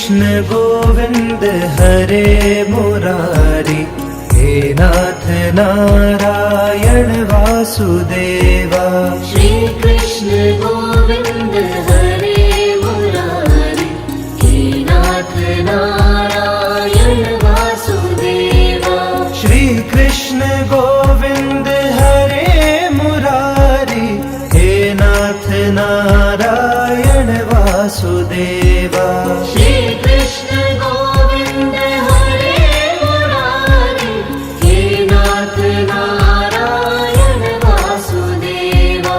कृष्ण गोविंद हरे मुरारी, हे नाथ नारायण वासुदेवा। श्री कृष्ण गोविंद हरे मुरारी, हे नाथ नारायण वासुदेवा। श्री कृष्ण गोविंद हरे मुरारी, हे नाथ नारायण वासुदेवा। श्री कृष्ण गोविंद हरे मुरारी, हे नाथ नारायण वासुदेवा।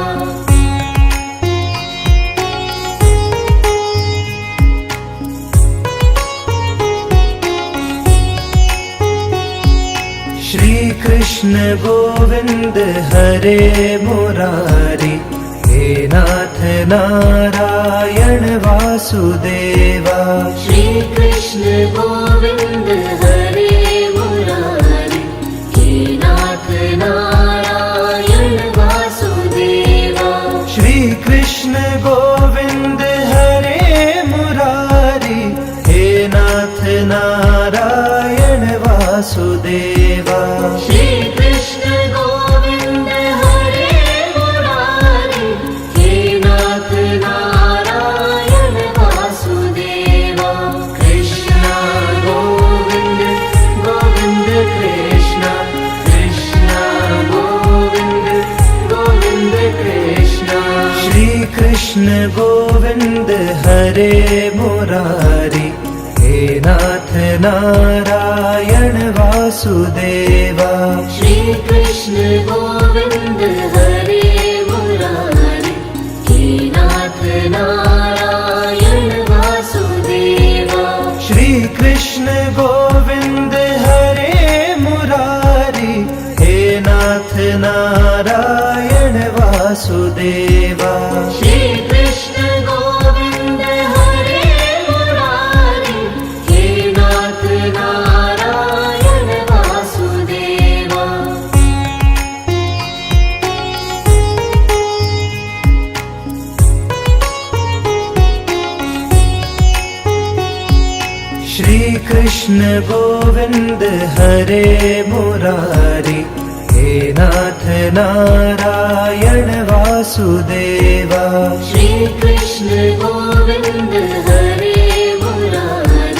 श्री कृष्ण गोविंद हरे मुरारी, हे नाथ नारायण वासुदेवा। श्री कृष्ण गोविंद हरे मुरारी, हे नाथ नारायण वासुदेवा। श्री कृष्ण गोविंद हरे मुरारी, हे नाथ नारायण वासुदेवा। श्री कृष्ण गोविंद हरे मुरारी, हे नाथ नारायण वासुदेवा। कृष्ण गोविंद गोविंद कृष्ण, कृष्ण गोविंद गोविंद कृष्ण। श्री कृष्ण गोविंद हरे मुरारी, हे नाथ नारायण वासुदेवा। श्री कृष्ण गोविंद हरे मुरारी, हे नाथ नारायण वासुदेवा। श्री कृष्ण गोविंद हरे मुरारी, हे नाथ नारायण वासुदेवा। श्री कृष्ण गोविंद हरे मुरारी, हे नाथ नारायण वासुदेवा। श्री कृष्ण गोविंद हरे मुरारी, हे नाथ नारायण वासुदेवा। श्री कृष्ण गोविंद हरे मुरारी,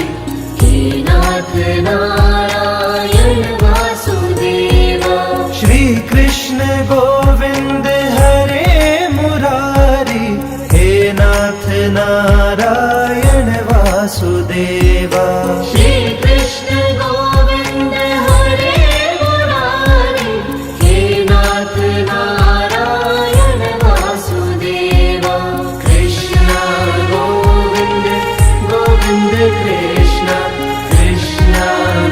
हे नाथ नारायण वासुदेवा। श्री कृष्ण गोविंद हरे मुरारी, हे नाथ नारायण वासुदेवा। श्री कृष्ण गोविंद हरे मुरारी, हे नाथ नारायण वासुदेवा। कृष्ण गोविंद गोविंद कृष्ण, कृष्ण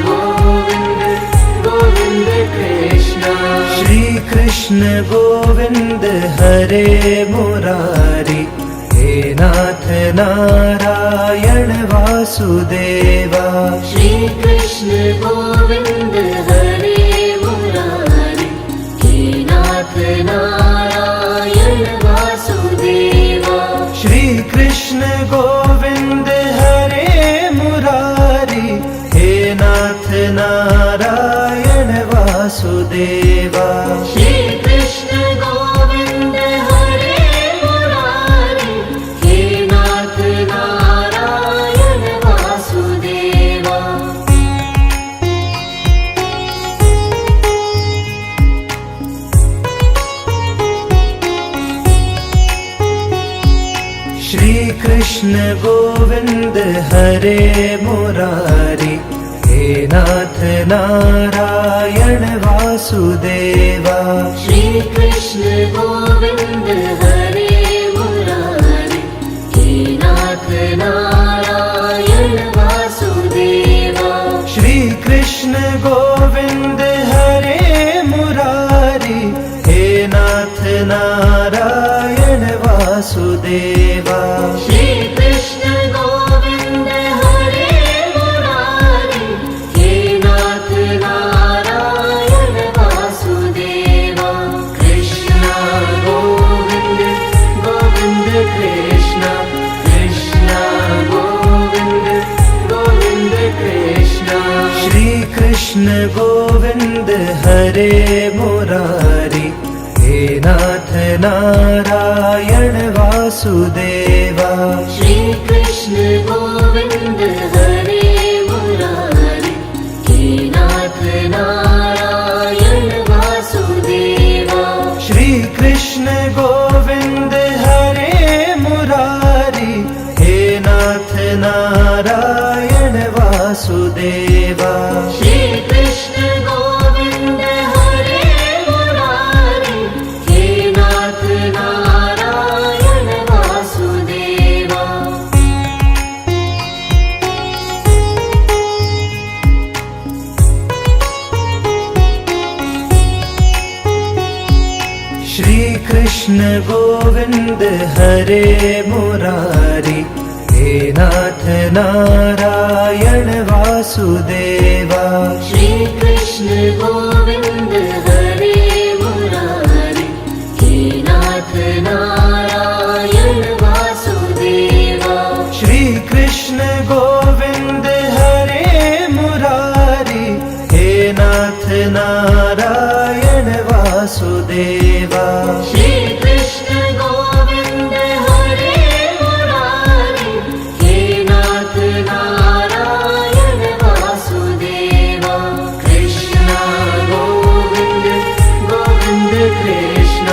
गोविंद गोविंद कृष्ण। श्री कृष्ण गोविंद हरे मुरारी, हे नाथ नारायण वासुदेवा। श्री कृष्ण गोविंद हरे मुरारी, हे नाथ नारायण वासुदेवा। श्री कृष्ण गोविंद हरे मुरारी, हे नाथ नारायण वासुदेवा। श्री कृष्ण गोविंद हरे मुरारी, हे नाथ नारायण वासुदेवा। श्री कृष्ण गोविंद हरे मुरारी, हे नाथ नारायण वासुदेवा। श्री कृष्ण गोविंद हरे मुरारी, हे नाथ नारायण वासुदेवा। श्री कृष्ण गोविंद हरे मुरारी, हे नाथ नारायण वासुदेवा। श्री कृष्ण गोविंद हरे मुरारी, हे नाथ नारायण वासुदेवा। कृष्ण गोविंद कृष्ण गोविंद हरे मुरारी, हे नाथ नारायण वासुदेवा। श्री कृष्ण गोविंद हरे मुरारी, हे नाथ नारायण वासुदेवा। श्री कृष्ण गोविंद हरे मुरारी, हे नाथ नारायण वासुदेवा। श्री कृष्ण गोविंद हरे मुरारी, हे नाथ नारायण वासुदेवा। श्री कृष्ण गोविंद हरे मुरारी, हे नाथ नारायण वासुदेवा। श्री कृष्ण गोविंद हरे मुरारी, हे नाथ नारायण वासुदेवा। श्री कृष्ण गोविंद हरे मुरारी, हे नाथ नारायण वासुदेवा। श्री कृष्ण गोविंद हरे मुरारी, हे नाथ नारायण वासुदेवा। कृष्ण गोविंद गोविंद कृष्ण,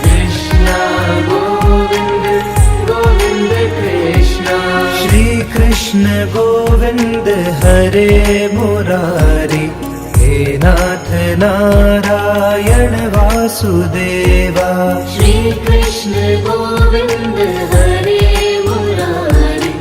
कृष्ण गोविंद गोविंद कृष्ण। श्री कृष्ण गोविंद हरे मुरारी, हे नाथ नारायण वासुदेवा। श्री कृष्ण गोविंद हरे मुरारी,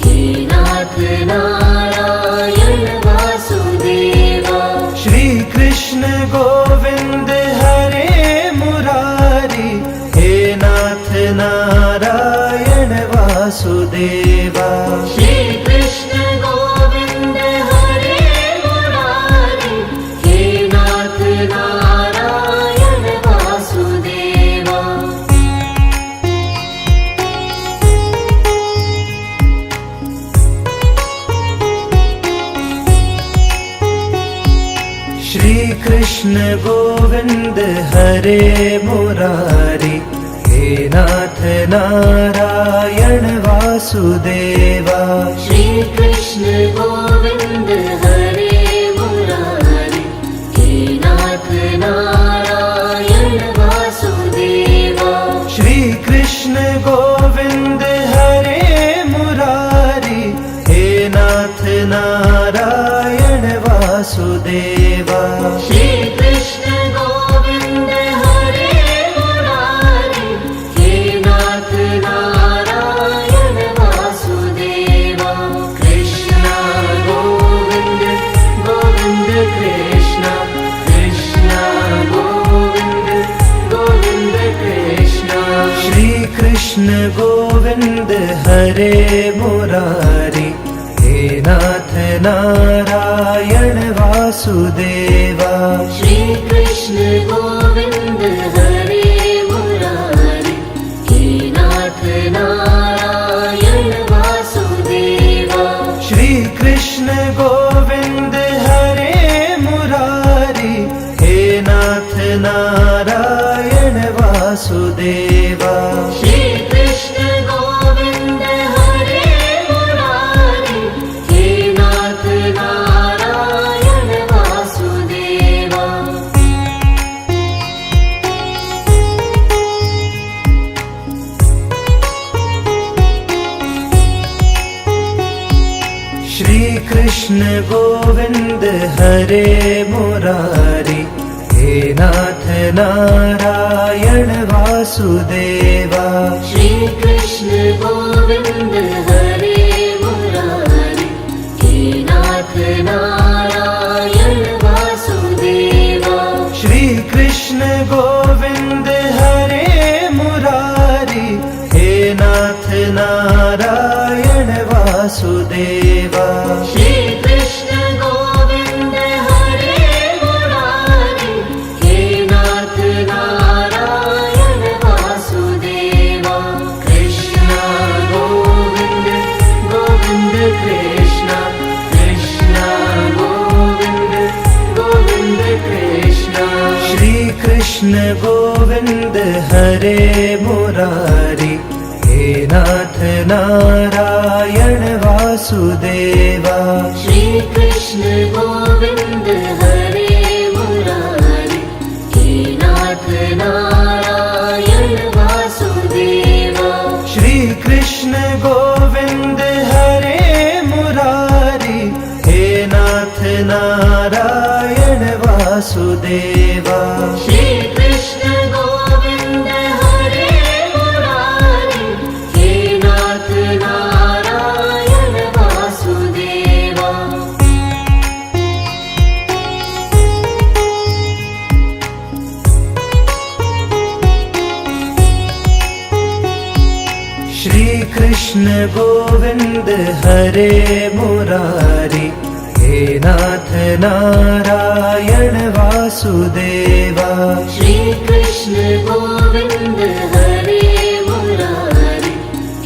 हे नाथ नारायण वासुदेवा। श्री कृष्ण गोविंद हरे मुरारी, हे नाथ नारायण वासुदेवा। श्री कृष्ण गोविंद हरे मुरारी, हे नाथ नारायण वासुदेवा। श्री कृष्ण गोविंद हरे मुरारी, हे नाथ नारायण वासुदेवा। श्री कृष्ण गोविंद हरे मुरारी, हे नाथ नारायण वासुदेवा। श्री कृष्ण गोविंद हरे मुरारी, हे नाथ नारायण वासुदेवा। श्री कृष्ण गोविंद हरे मुरारी, हे नाथ नारायण वासुदेवा। कृष्ण गोविंद गोविंद कृष्ण, कृष्ण गोविंद गोविंद कृष्ण। श्री कृष्ण गोविंद हरे मुरारी, हे नाथ नारायण वासुदेवा। श्री कृष्ण गोविंद हरे मुरारी, हे नाथ नारायण वासुदेवा। श्री कृष्ण गोविंद हरे मुरारी, हे नाथ नारायण वासुदेवा। श्री कृष्ण गोविंद हरे मुरारी, हे नाथ नारायण वासुदेवा। श्री कृष्ण गोविंद हरे मुरारी, हे नाथ नारायण वासुदेवा। श्री कृष्ण गोविंद हरे मुरारी, हे नाथ नारायण वासुदेवा। श्री कृष्ण गोविंद हरे मुरारी, हे नाथ नारायण वासुदेवा। श्री कृष्ण गोविंद हरे मुरारी, हे नाथ नारायण वासुदेवा। कृष्ण गोविंद कृष्ण गोविंद हरे मुरारी, हे नाथ नारायण वासुदेवा। श्री कृष्ण गोविंद हरे मुरारी, हे नाथ नारायण वासुदेवा। श्री कृष्ण गोविंद हरे मुरारी, हे नाथ नारायण वासुदेवा। श्री कृष्ण गोविंद हरे मुरारी, हे नाथ नारायण वासुदेवा। श्री कृष्ण गोविंद हरे मुरारी, हे नाथ नारायण वासुदेवा। श्री कृष्ण गोविंद हरे मुरारी,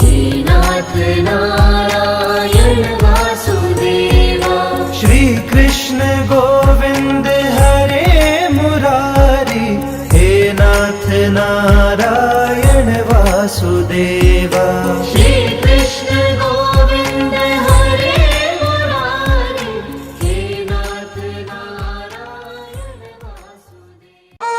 हे नाथ नारायण वासुदेवा। श्री कृष्ण गोविंद हरे मुरारी, हे नाथ नारायण वासुदेवा। श्री कृष्ण गोविंद हरे मुरारी, हे नाथ नारायण वासुदेवा।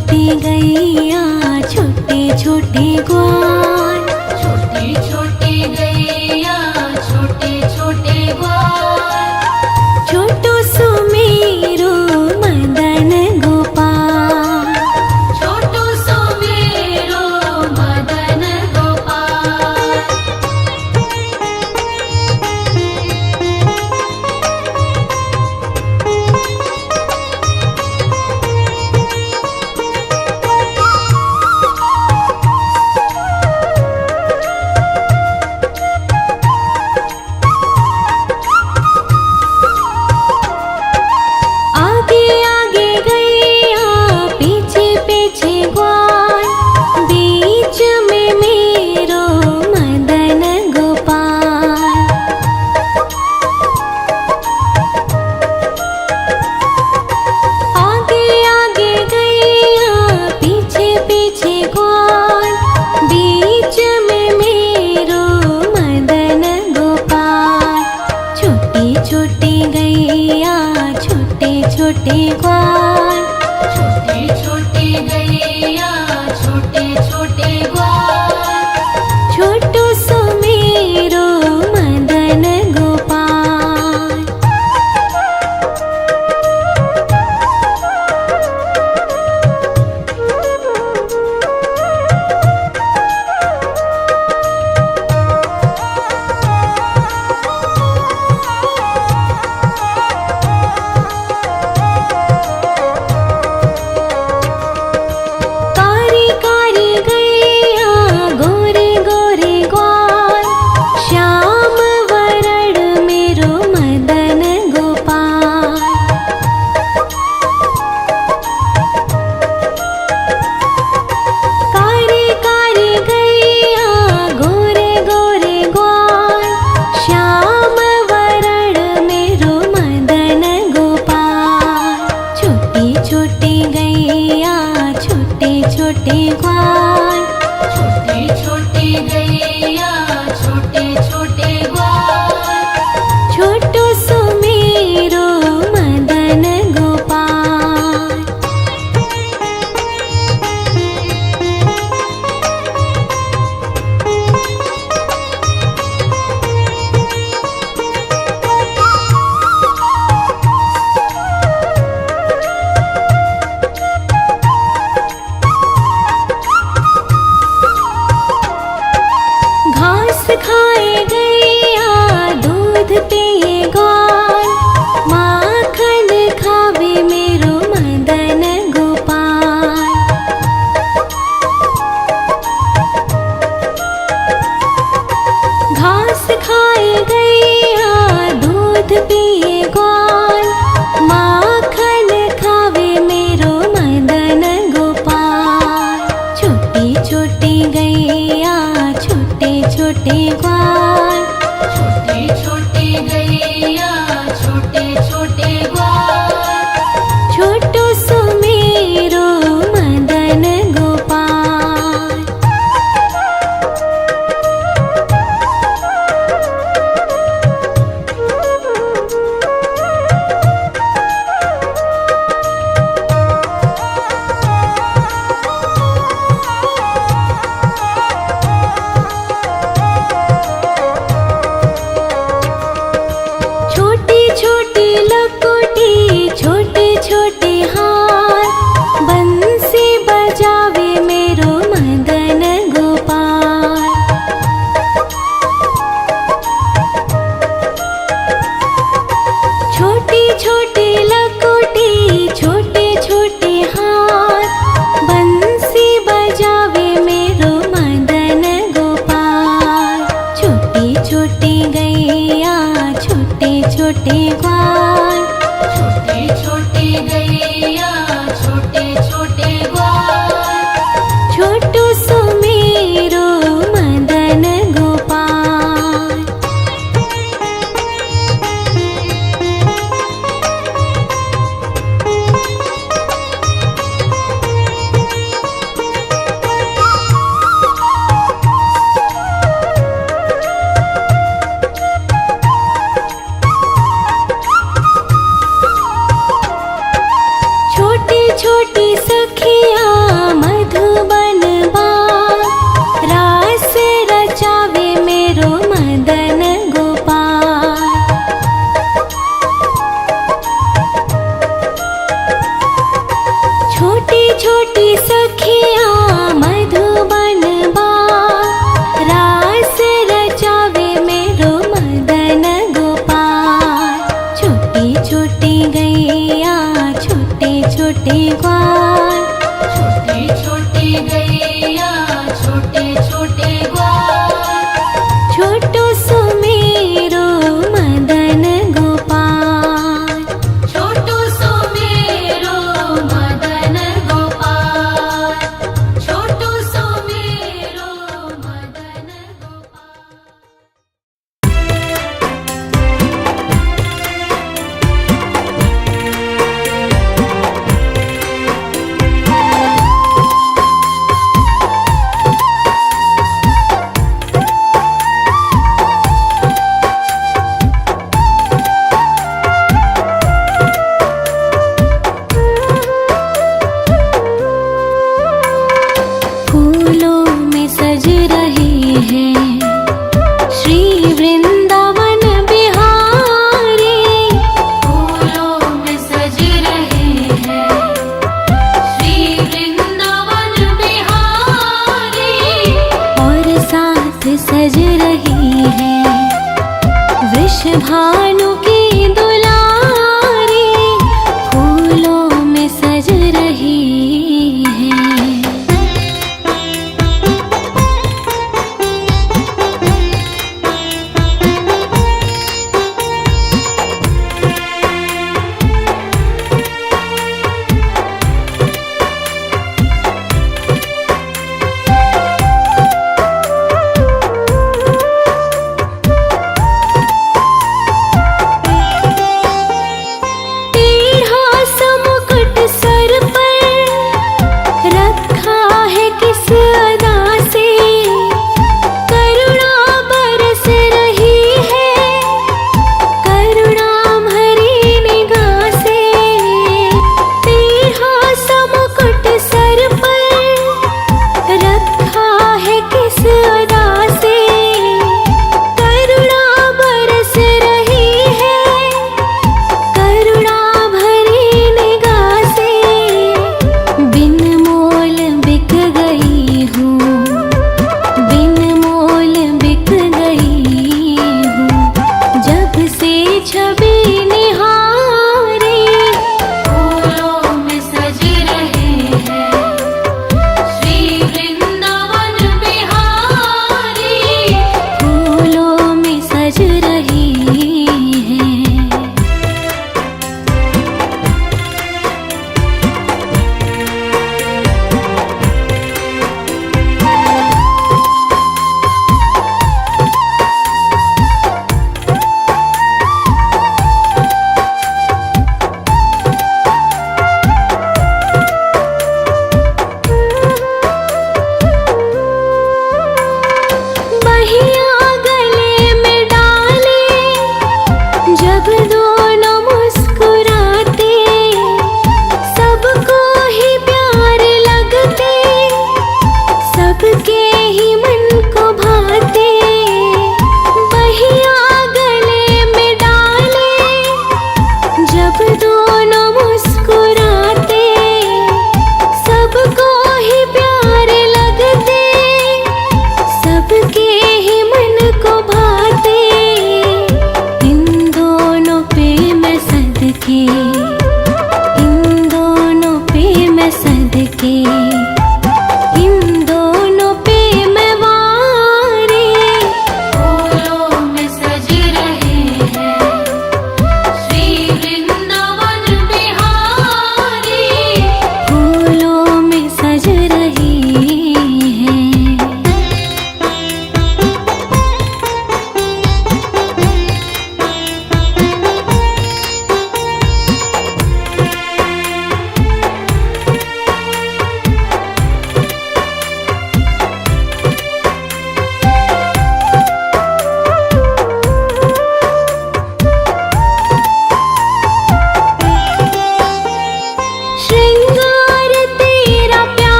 छोटी गैया छोटे छोटे ग्वाल, छोटी छोटी गैया छोटे छोटे ग्वाल, छोटो सुमेरो मदन गोपाल, छोटो सुमेरो मदन गोपाल। आगे आगे गैया पीछे पीछे ग्वाल, बीच में मेरो मदन गोपाल। आगे आगे गैया पीछे पीछे ग्वाल, बीच में मेरो मदन गोपाल। छोटी छोटी गैया छोटे छोटे ग्वाल, छोटी छोटी गैया छोटे छोटे ग्वाल, छोटो सुमेरो मदन गोपाल। कारी कारी गैया गोरे गोरे ग्वाल, श्याम वरण मेरो मदन गोपाल। कारी कारी गैया गोरे गोरे ग्वाल, श्याम वरण मेरो मदन गोपाल। छोटी छोटी गैया छोटे छोटे ग्वाल, छोटी छोटी गैया छोटे छोटे ग्वाल, छोटो सुमेरो मदन गोपाल। घाय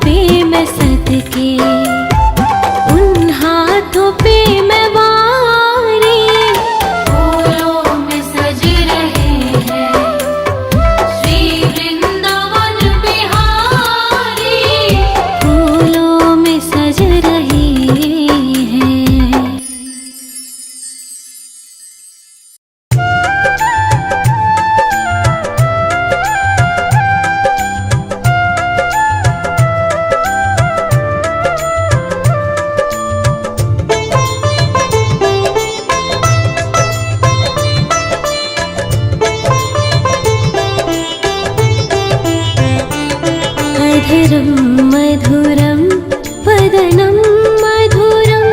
पे मैं सदके, उन हाथों पे मैं वारी, फूलों में सज रहे हैं श्री वृंदावन बिहारी, फूलों में सज रहे हैं। अधरं मधुरं वदनं मधुरं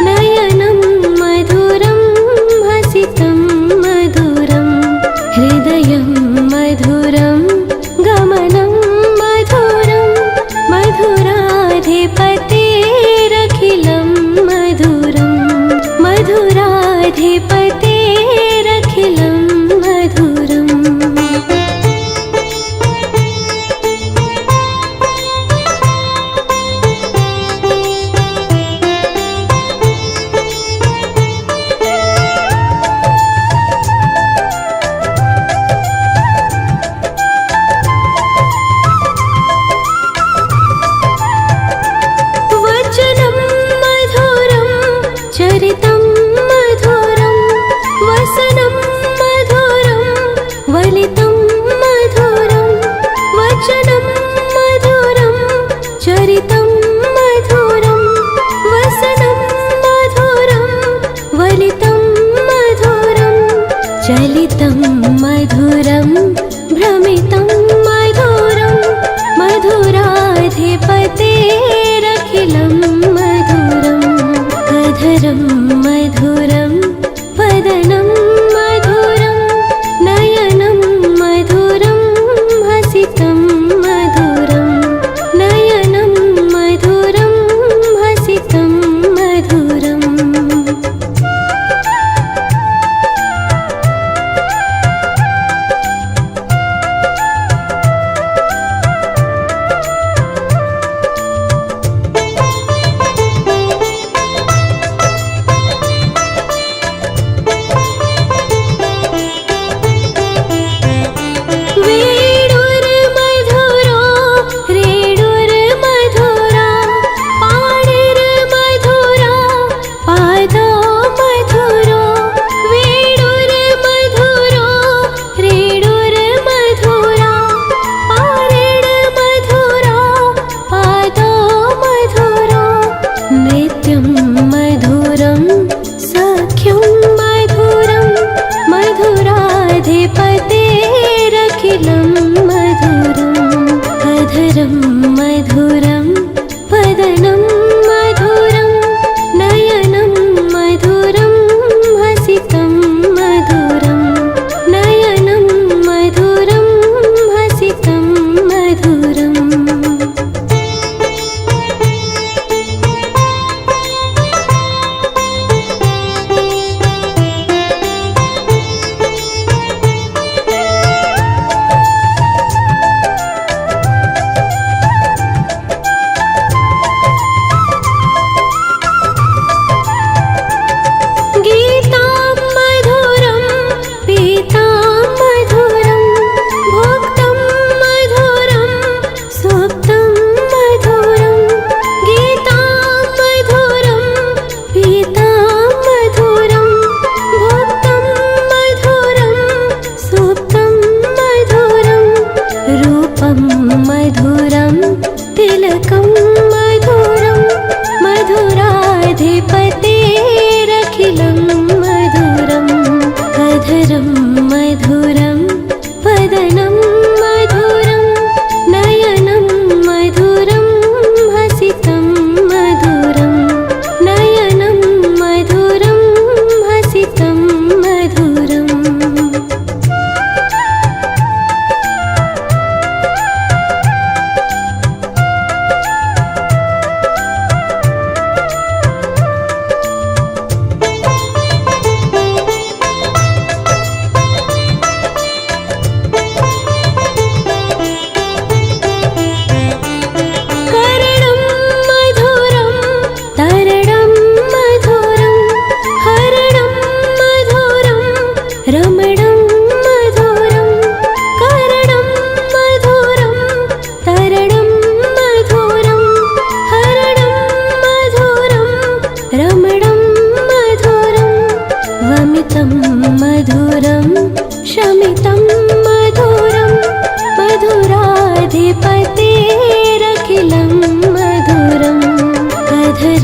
नयनं मधुरं हसितं मधुरं हृदयं मधुरं गमनं मधुरं मधुराधिपतेरखिलं मधुरं मधुराधिपतेरखिलं मधुरम्।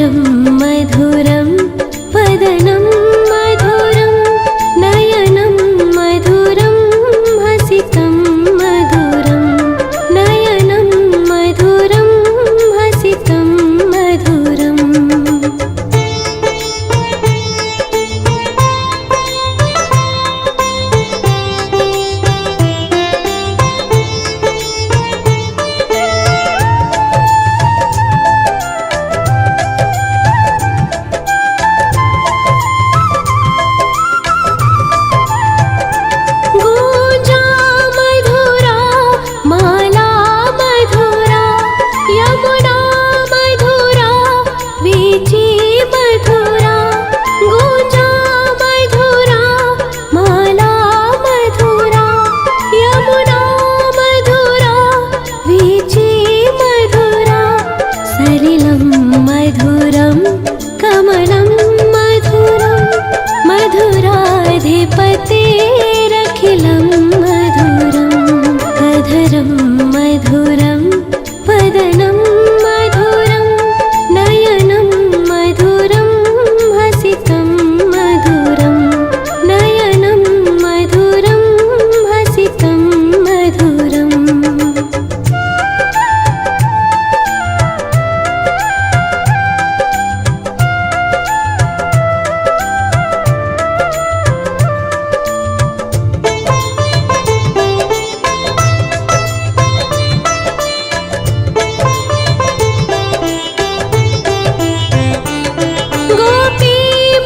अधरं मधुरं वदनं मधुरं नयनं मधुरं हसितं मधुरं नयनं मधुरं हसितं मधुरम् गूंजा मधुरा माला मधुरा यमुना मधुरा वीची मधुरा गूंजा मधुरा माला मधुरा यमुना मधुरा वीची मधुरा सलिलं मधुरं कमलं मधुरं मधुराधिपतेरखिलं मधुरम् अधरं मधुरं वदनं मधुरं नयनं मधुरं हसितं मधुरं नयनं मधुरं हसितं मधुरम् गोपी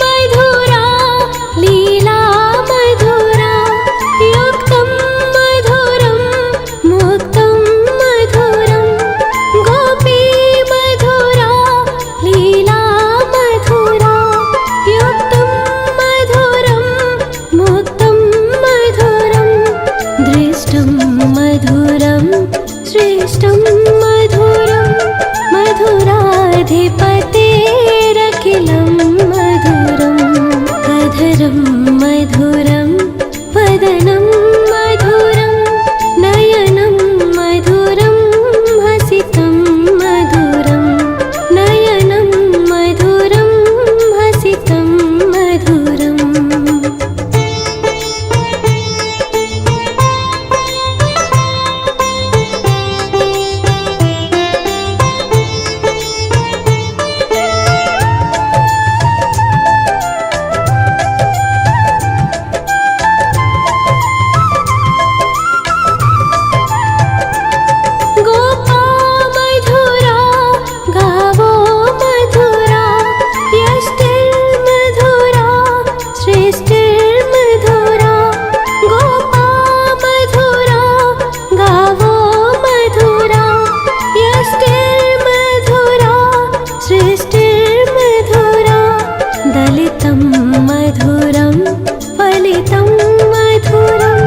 मधुरा लीला मधुरा युक्तं मधुरं मुक्तं मधुरं गोपी मधुरा लीला मधुरा युक्तं मधुरं मुक्तं मधुरं दृष्टं मधुरं श्रेष्ठं मधुरं मधुराधिपतेरखिलं मधुरम् अधरं मधुरं वदनं मधुरं नयनं मधुरं हसितं मधुरं नयनं मधुरं हसितं मधुरम् गोपा मधुरा गावो मधुरा यष्टिर्मधुरा श्रेष्ठिर्मधुरा गोपा मधुरा गावो मधुरा यष्टिर्मधुरा श्रेष्ठिर्मधुरा दलितं मधुरं फलितं मधुरं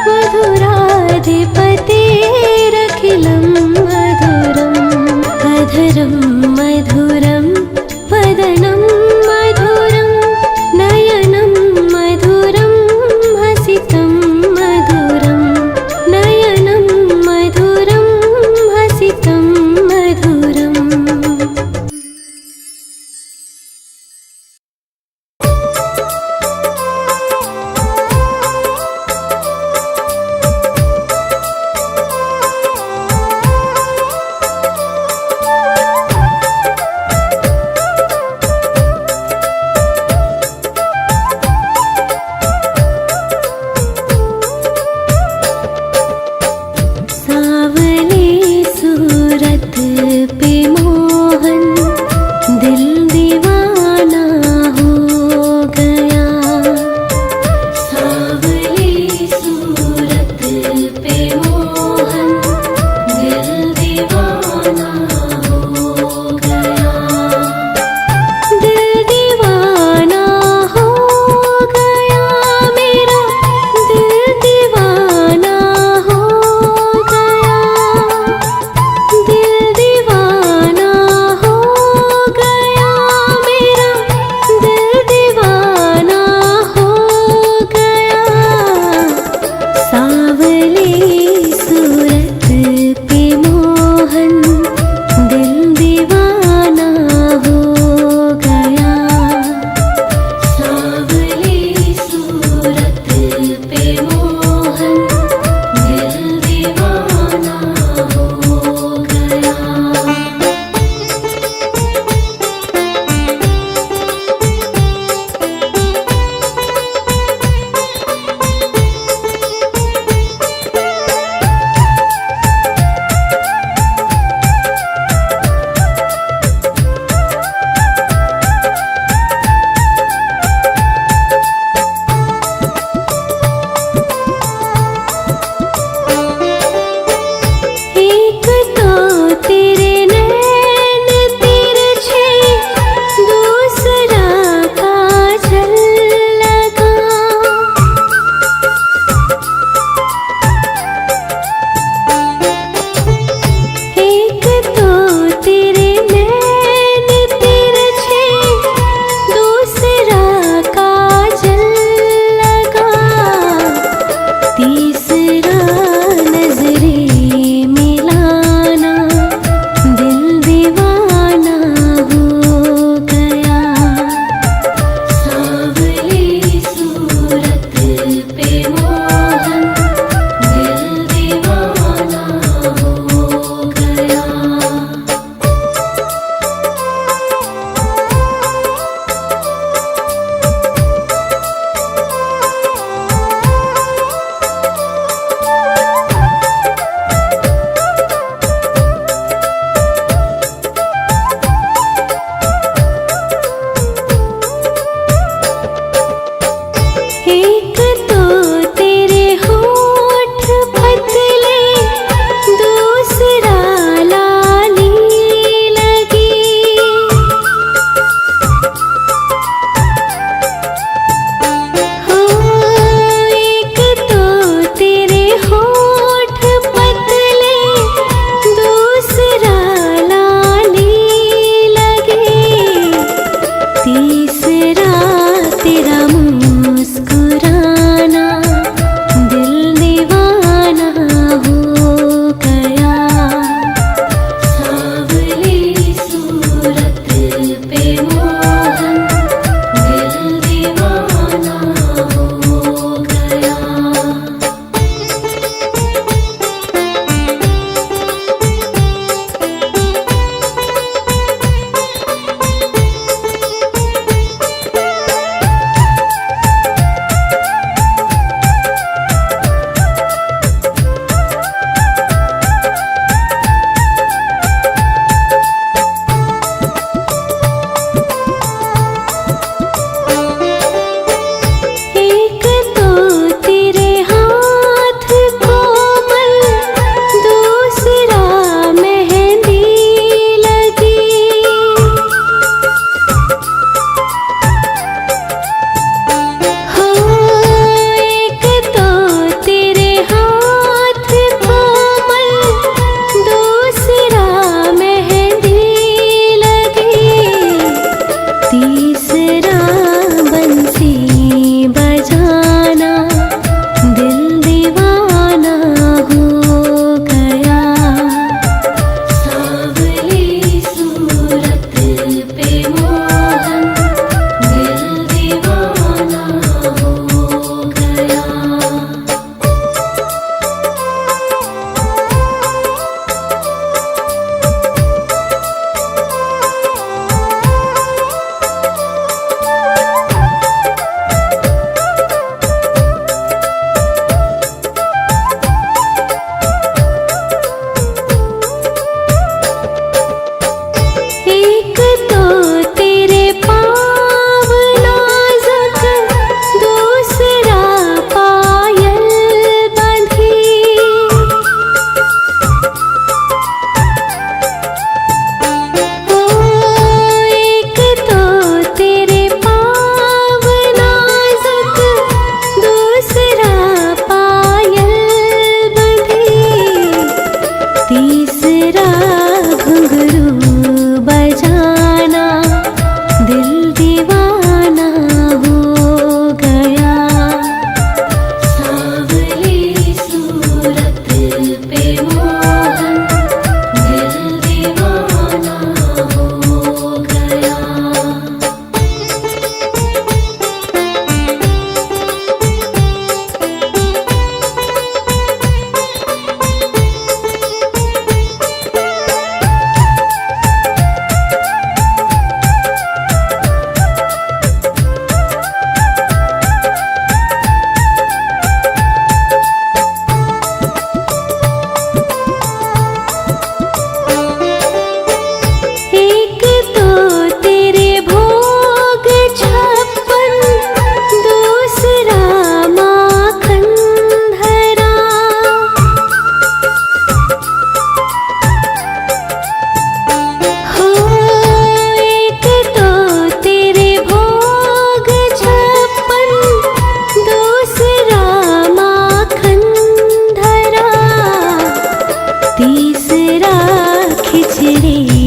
मधुराधिपतेरखिलं मधुरम् अधरं मधुरं वदनं मधुरं नयनं मधुरं हसितं मधुरं नयनं मधुरं हसितं मधुरम्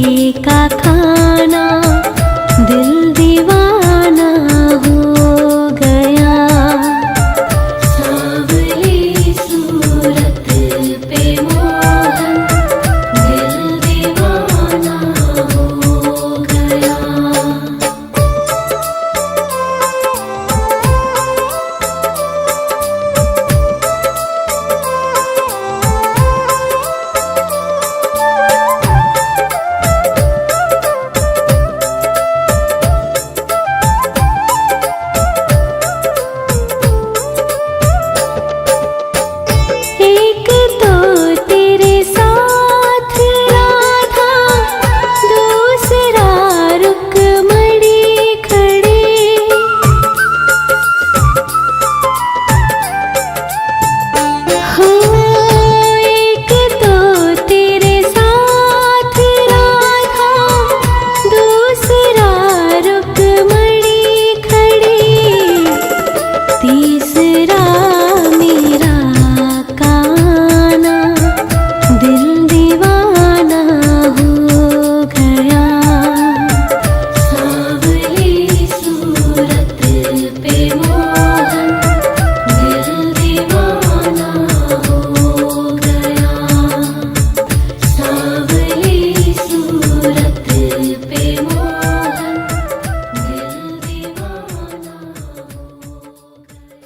का खाना दिल दीवाना हो गया। सांवली सूरत पे मोहन दिल दीवाना हो गया। एक तो तेरे साथ राधा, दूसरा रुक्मणी खड़े। हो एक तो तेरे साथ राधा, दूसरा रुक्मणी खड़े। तीसरा मेरा काना दिल दीवाना हो गया। सांवली सूरत पे मोहन दिल दीवाना हो गया। सांवली सूरत पे मोहन दिल दीवाना हो गया।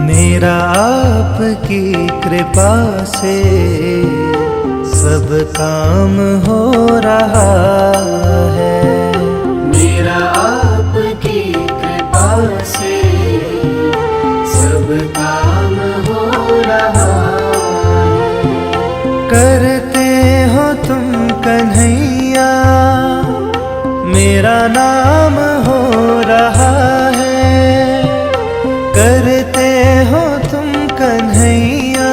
मेरा आपकी कृपा से सब काम हो रहा है। मेरा आपकी कृपा से सब काम हो रहा है। करते हो तुम कन्हैया मेरा नाम हो रहा है। करते हो तुम कन्हैया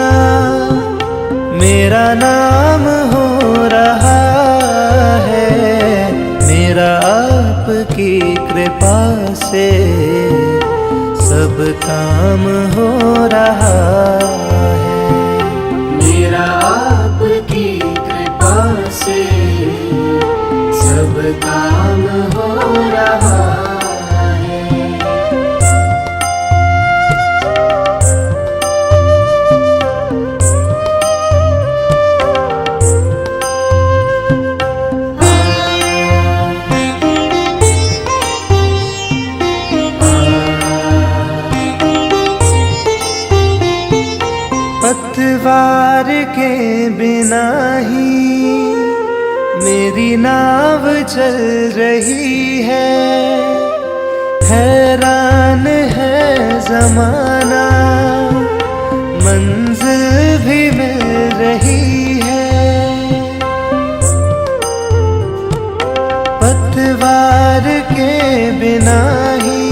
मेरा नाम हो रहा है। मेरा आपकी कृपा से सब काम हो रहा है। मेरा आपकी कृपा से सब काम हो रहा है। पतवार के बिना ही मेरी नाव चल रही है। हैरान है ज़माना मंजिल भी मिल रही है। पतवार के बिना ही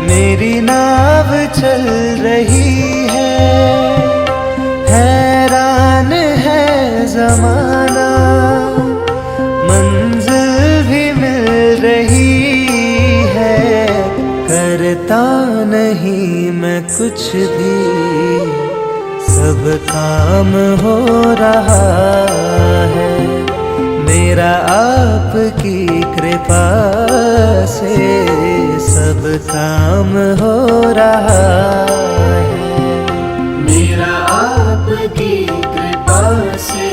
मेरी नाव चल रही है। हैरान है ज़माना मंजिल भी मिल रही है। करता नहीं मैं कुछ भी सब काम हो रहा है। मेरा आपकी कृपा से सब काम हो रहा है। मेरा आपकी कृपा से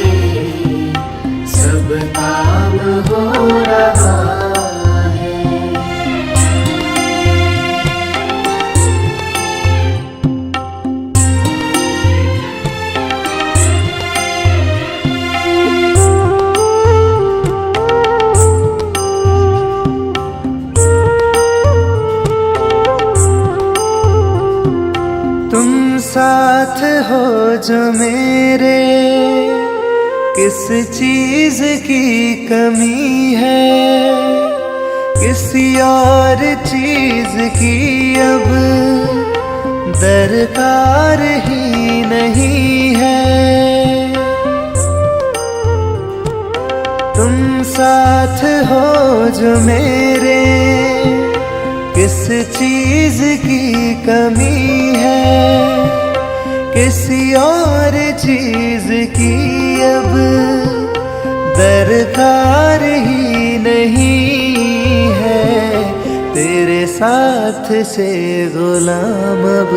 सब काम हो रहा है। तुम साथ हो जो मेरे किस चीज की कमी है। किसी और चीज की अब दरकार ही नहीं है। जो मेरे किस चीज की कमी है, किसी और चीज की अब दरकार ही नहीं है। तेरे साथ से गुलाम अब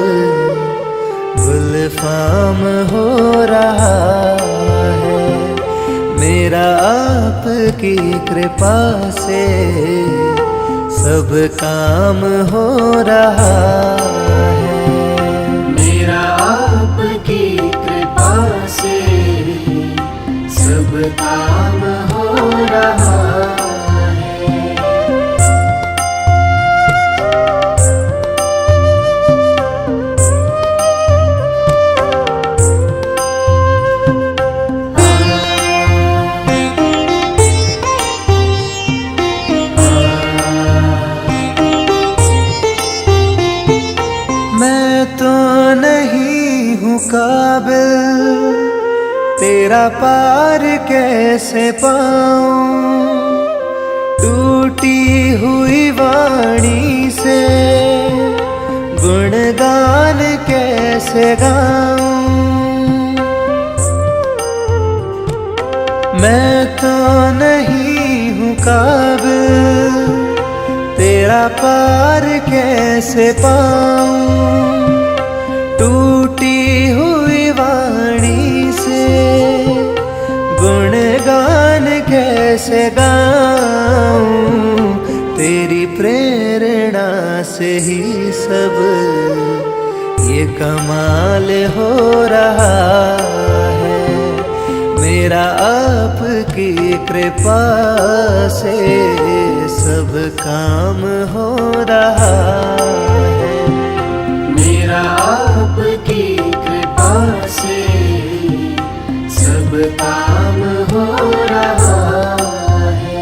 गुलफाम हो रहा है। मेरा आपकी कृपा से सब काम हो रहा है। मेरा आपकी कृपा से सब काम हो रहा है। मैं तो नहीं हूँ काबिल, तेरा पार कैसे पाऊं। टूटी हुई वाणी से गुणगान कैसे गाऊं। मैं तो नहीं हूँ काबिल, तेरा पार कैसे पाऊं। टूटी हुई वाणी से गुणगान कैसे गाऊं। तेरी प्रेरणा से ही सब ये कमाल हो रहा है। मेरा आपकी कृपा से सब काम हो रहा है। मेरा आपकी कृपा से सब काम हो रहा है।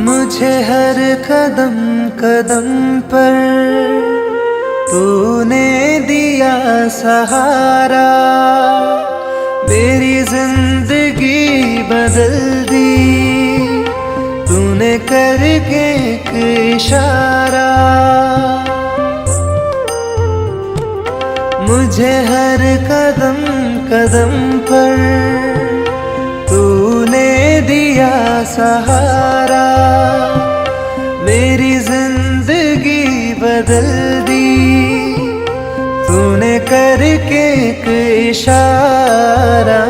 मुझे हर कदम कदम पर तूने दिया सहारा। मेरी जिंदगी बदल दी तूने करके एक इशारा। मुझे हर कदम कदम पर तूने दिया सहारा। मेरी जिंदगी बदल दी तूने करके एक इशारा।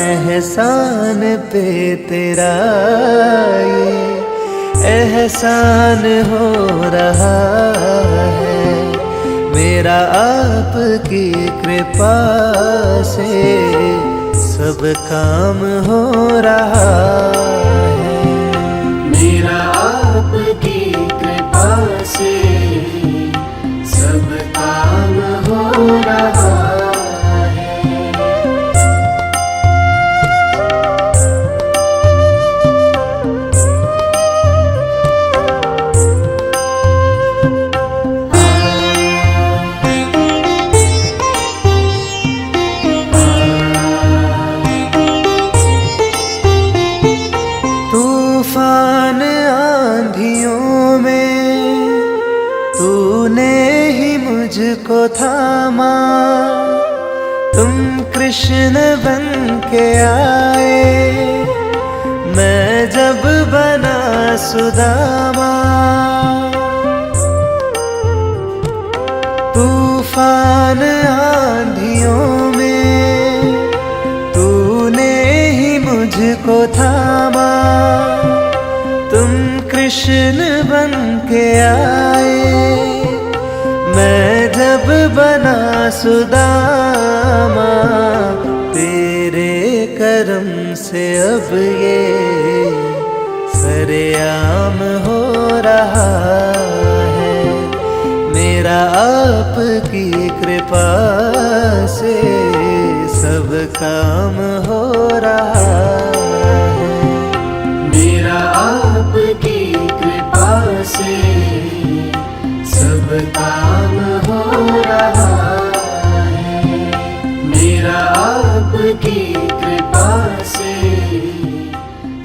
एहसान पे तेरा ये एहसान हो रहा है। मेरा आपकी कृपा से सब काम हो रहा है। मेरा आपकी कृपा से सब काम हो रहा है। तूफान आंधियों में तूने ही मुझको थामा। तुम कृष्ण बन के आए मैं जब बना सुदामा। तूफान आंधियों में तूने ही मुझको थामा। तुम कृष्ण बन के आए मैं जब बना सुदामा। तेरे करम से अब ये सरेआम हो रहा है। मेरा आपकी कृपा से सब काम हो रहा है। मेरा आपकी कृपा से सब काम हो रहा है। मेरा आपकी कृपा से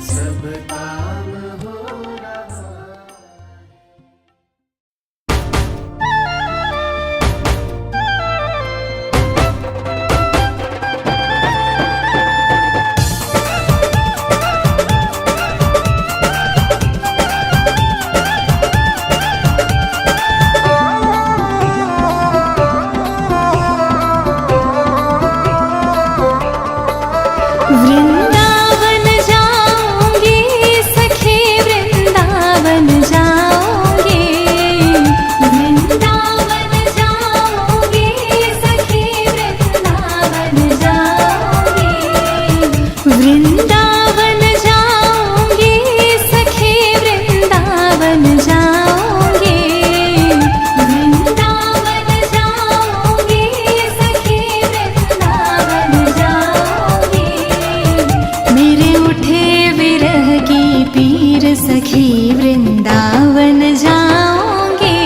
सब काम हो रहा है। वृंदावन जाऊंगी सखी, वृंदावन जाऊंगी, वृंदावन जाऊंगी सखी, वृंदावन जाऊंगी, वृंदावन जाऊंगी सखी, वृंदावन जाऊंगी, वृंदावन जाऊंगी सखी, वृंदावन जाऊंगी। मेरे उठे विरह की पीर सखी, वृंदावन जाऊंगी,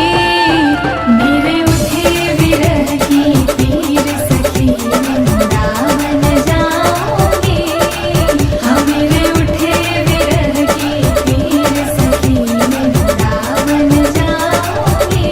मेरे उठे विरह की पीर सखी, वृंदावन जाऊंगी, हाँ मेरे उठे विरह की पीर सखी, वृंदावन जाऊंगी।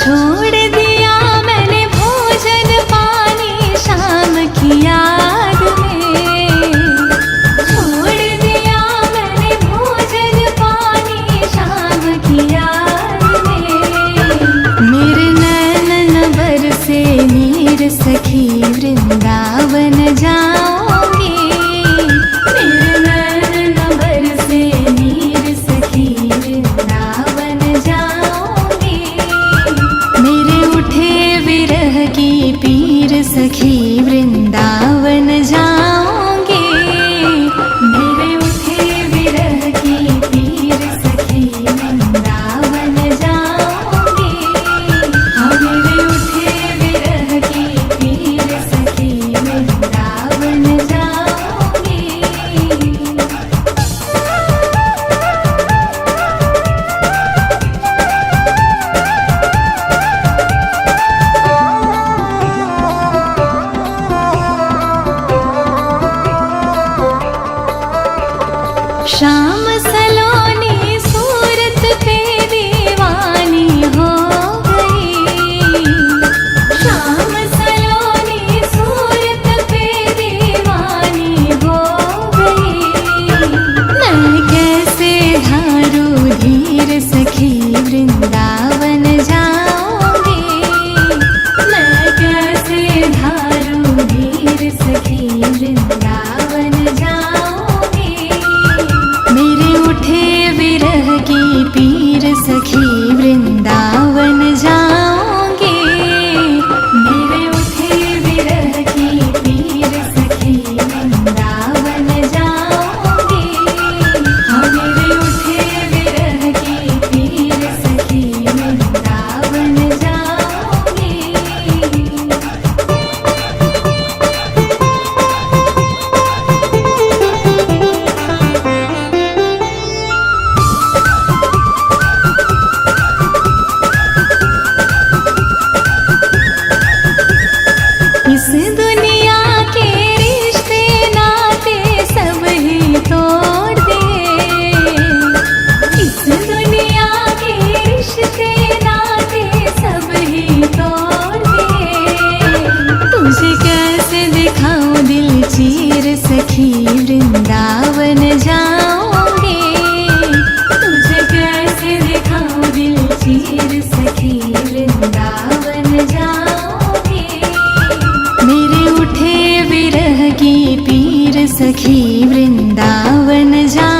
छोड़ दिया मैंने भोजन पानी शाम की याद में, छोड़ दिया मैंने भोजन पानी शाम की याद में। मेरे नैनन बरसे नीर सखी, वृंदावन जाऊंगी, मेरे नैनन बरसे नीर सखी, वृंदावन जाऊंगी। मेरे उठे विरह की पीर सखी, वृंदावन जाऊंगी, मेरे उठे विरह की पीर सखी, वृंदावन जाऊंगी, हाँ मेरे उठे विरह की पीर सखी, वृंदावन जाऊंगी। शाम सलोनी सूरत पे दीवानी हो गई, शाम सलोनी सूरत पे दीवानी हो गई। मैं कैसे धारू धीर सखी, वृंदावन जाऊंगी, मैं कैसे धारू धीर सखी, वृंदावन जाऊंगी। मेरे उठे विरह की पीर सखी, वृंदावन जाऊंगी, मेरे उठे विरह की पीर सखी, वृंदावन जाऊंगी, हाँ मेरे उठे विरह की पीर सखी, वृंदावन जाऊंगी। इस दुनिया के रिश्ते नाते सब ही तोड़ दिए, इस दुनिया के रिश्ते नाते सब ही तोड़ दिए। तुझे कैसे दिखाऊं दिल चीर सखी, वृंदावन जाऊंगी, तुझे कैसे दिखाऊं दिल चीर सखी, वृंदावन जाऊंगी। मेरे उठे विरह की पीर सखी, वृंदावन जा